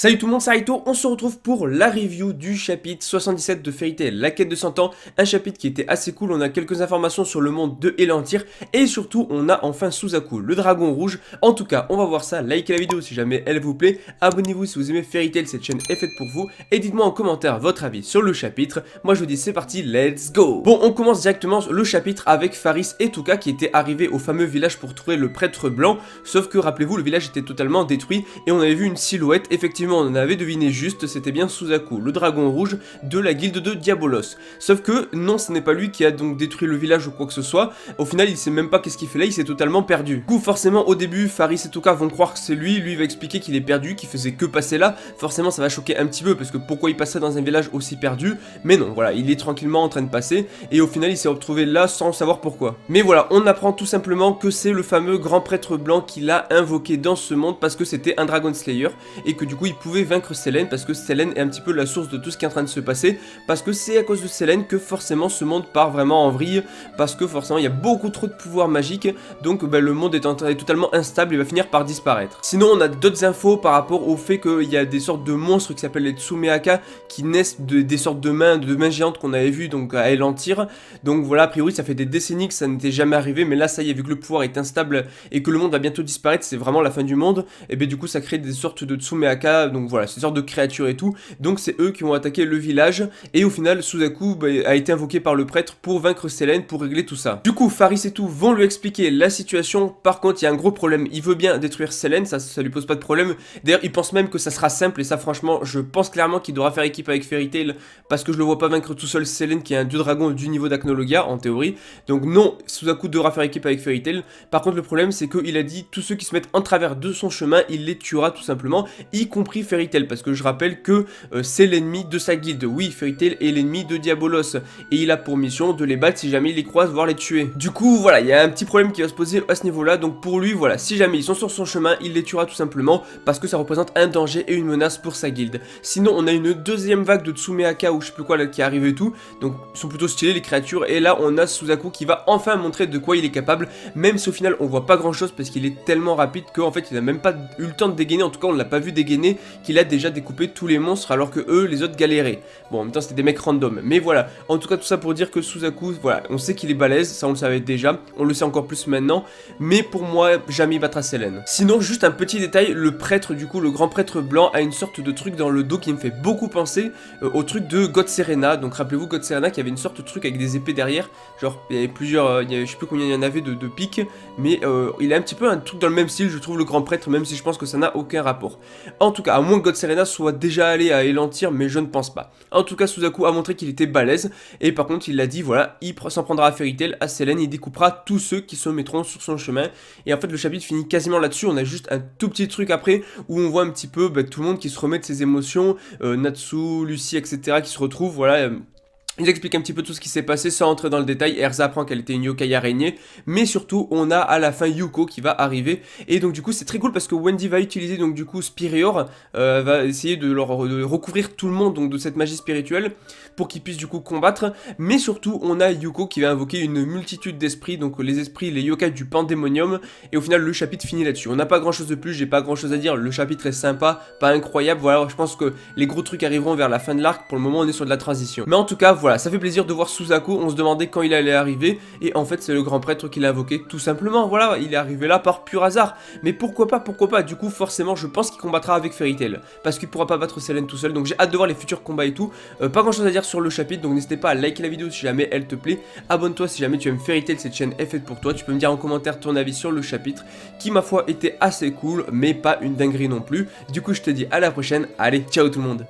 Salut tout le monde, c'est Raito, on se retrouve pour la review du chapitre 77 de Fairy Tail, la quête de 100 ans, un chapitre qui était assez cool, on a quelques informations sur le monde de Elantyr, et surtout on a enfin Suzaku, le dragon rouge. En tout cas, on va voir ça, likez la vidéo si jamais elle vous plaît, abonnez-vous si vous aimez Fairy Tail, cette chaîne est faite pour vous, et dites-moi en commentaire votre avis sur le chapitre. Moi je vous dis c'est parti, let's go. Bon, on commence directement le chapitre avec Faris et Touka qui étaient arrivés au fameux village pour trouver le prêtre blanc, sauf que rappelez-vous, le village était totalement détruit, et on avait vu une silhouette, effectivement on en avait deviné juste, c'était bien Suzaku, le dragon rouge de la guilde de Diabolos. Sauf que non, ce n'est pas lui qui a donc détruit le village ou quoi que ce soit. Au final, il sait même pas qu'est-ce qu'il fait là, il s'est totalement perdu. Du coup, forcément, au début, Faris et Touka vont croire que c'est lui, lui va expliquer qu'il est perdu, qu'il faisait que passer là. Forcément, ça va choquer un petit peu parce que pourquoi il passait dans un village aussi perdu? Mais non, voilà, il est tranquillement en train de passer et au final, il s'est retrouvé là sans savoir pourquoi. Mais voilà, on apprend tout simplement que c'est le fameux grand prêtre blanc qui l'a invoqué dans ce monde parce que c'était un Dragon Slayer et que du coup, il pouvait vaincre Selene parce que Selene est un petit peu la source de tout ce qui est en train de se passer, parce que c'est à cause de Selene que forcément ce monde part vraiment en vrille, parce que forcément il y a beaucoup trop de pouvoirs magiques, donc le monde est totalement instable et va finir par disparaître. Sinon on a d'autres infos par rapport au fait qu'il y a des sortes de monstres qui s'appellent les Tsumeaka qui naissent des sortes de mains géantes qu'on avait vues donc à Elantyr. Donc voilà, a priori ça fait des décennies que ça n'était jamais arrivé, mais là ça y est, vu que le pouvoir est instable et que le monde va bientôt disparaître, c'est vraiment la fin du monde, et bien du coup ça crée des sortes de Tsumeaka, donc voilà, ces sortes de créatures et tout, donc c'est eux qui vont attaquer le village, et au final Suzaku a été invoqué par le prêtre pour vaincre Selene, pour régler tout ça. Du coup Faris et tout vont lui expliquer la situation, par contre il y a un gros problème, il veut bien détruire Selene, ça lui pose pas de problème, d'ailleurs il pense même que ça sera simple, et ça franchement je pense clairement qu'il devra faire équipe avec Fairy Tail, parce que je le vois pas vaincre tout seul Selene qui est un dieu dragon du niveau d'Acnologia en théorie, donc non, Suzaku devra faire équipe avec Fairy Tail. Par contre le problème c'est qu'il a dit tous ceux qui se mettent en travers de son chemin, il les tuera tout simplement, y compris Fairy Tail, parce que je rappelle que c'est l'ennemi de sa guilde. Oui, Fairy Tail est l'ennemi de Diabolos, et il a pour mission de les battre si jamais il les croise, voire les tuer. Du coup, voilà, il y a un petit problème qui va se poser à ce niveau-là, donc pour lui, voilà, si jamais ils sont sur son chemin, il les tuera tout simplement, parce que ça représente un danger et une menace pour sa guilde. Sinon, on a une deuxième vague de Tsumeaka, ou je sais plus quoi, là, qui arrive et tout, donc ils sont plutôt stylés les créatures, et là, on a Suzaku qui va enfin montrer de quoi il est capable, même si au final, on voit pas grand-chose, parce qu'il est tellement rapide qu'en fait, il a même pas eu le temps de dégainer, en tout cas, on l'a pas vu dégainer, qu'il a déjà découpé tous les monstres alors que eux les autres galéraient. Bon, en même temps c'était des mecs random, mais voilà, en tout cas tout ça pour dire que Suzaku, voilà, on sait qu'il est balèze, ça on le savait déjà, on le sait encore plus maintenant, mais pour moi jamais il battra Selene. Sinon juste un petit détail, le prêtre du coup, le grand prêtre blanc a une sorte de truc dans le dos qui me fait beaucoup penser au truc de God Serena. Donc rappelez-vous God Serena qui avait une sorte de truc avec des épées derrière, genre il y avait plusieurs, je sais plus combien il y en avait de piques, mais il a un petit peu un truc dans le même style je trouve, le grand prêtre, même si je pense que ça n'a aucun rapport. En tout cas, à moins que God Serena soit déjà allé à Elantyr, mais je ne pense pas. En tout cas, Suzaku a montré qu'il était balèze, et par contre, il l'a dit, voilà, il s'en prendra à Fairy Tail, à Selene, il découpera tous ceux qui se mettront sur son chemin, et en fait, le chapitre finit quasiment là-dessus, on a juste un tout petit truc après, où on voit un petit peu tout le monde qui se remet de ses émotions, Natsu, Lucie, etc., qui se retrouvent, voilà. Ils expliquent un petit peu tout ce qui s'est passé sans entrer dans le détail. Erza apprend qu'elle était une yokai araignée, mais surtout on a à la fin Yuko qui va arriver, et donc du coup c'est très cool parce que Wendy va utiliser donc du coup Spirior, va essayer de recouvrir tout le monde donc de cette magie spirituelle pour qu'ils puissent du coup combattre, mais surtout on a Yuko qui va invoquer une multitude d'esprits, donc les esprits, les yokai du pandémonium, et au final le chapitre finit là-dessus. On n'a pas grand chose de plus, j'ai pas grand chose à dire, le chapitre est sympa, pas incroyable, voilà, je pense que les gros trucs arriveront vers la fin de l'arc, pour le moment on est sur de la transition. Mais en tout cas voilà, ça fait plaisir de voir Suzaku, on se demandait quand il allait arriver, et en fait c'est le grand prêtre qui l'a invoqué, tout simplement, voilà, il est arrivé là par pur hasard, mais pourquoi pas, du coup forcément je pense qu'il combattra avec Fairy Tail, parce qu'il pourra pas battre Selene tout seul, donc j'ai hâte de voir les futurs combats et tout, pas grand chose à dire sur le chapitre, donc n'hésitez pas à liker la vidéo si jamais elle te plaît, abonne-toi si jamais tu aimes Fairy Tail, cette chaîne est faite pour toi, tu peux me dire en commentaire ton avis sur le chapitre, qui ma foi était assez cool, mais pas une dinguerie non plus, du coup je te dis à la prochaine, allez, ciao tout le monde.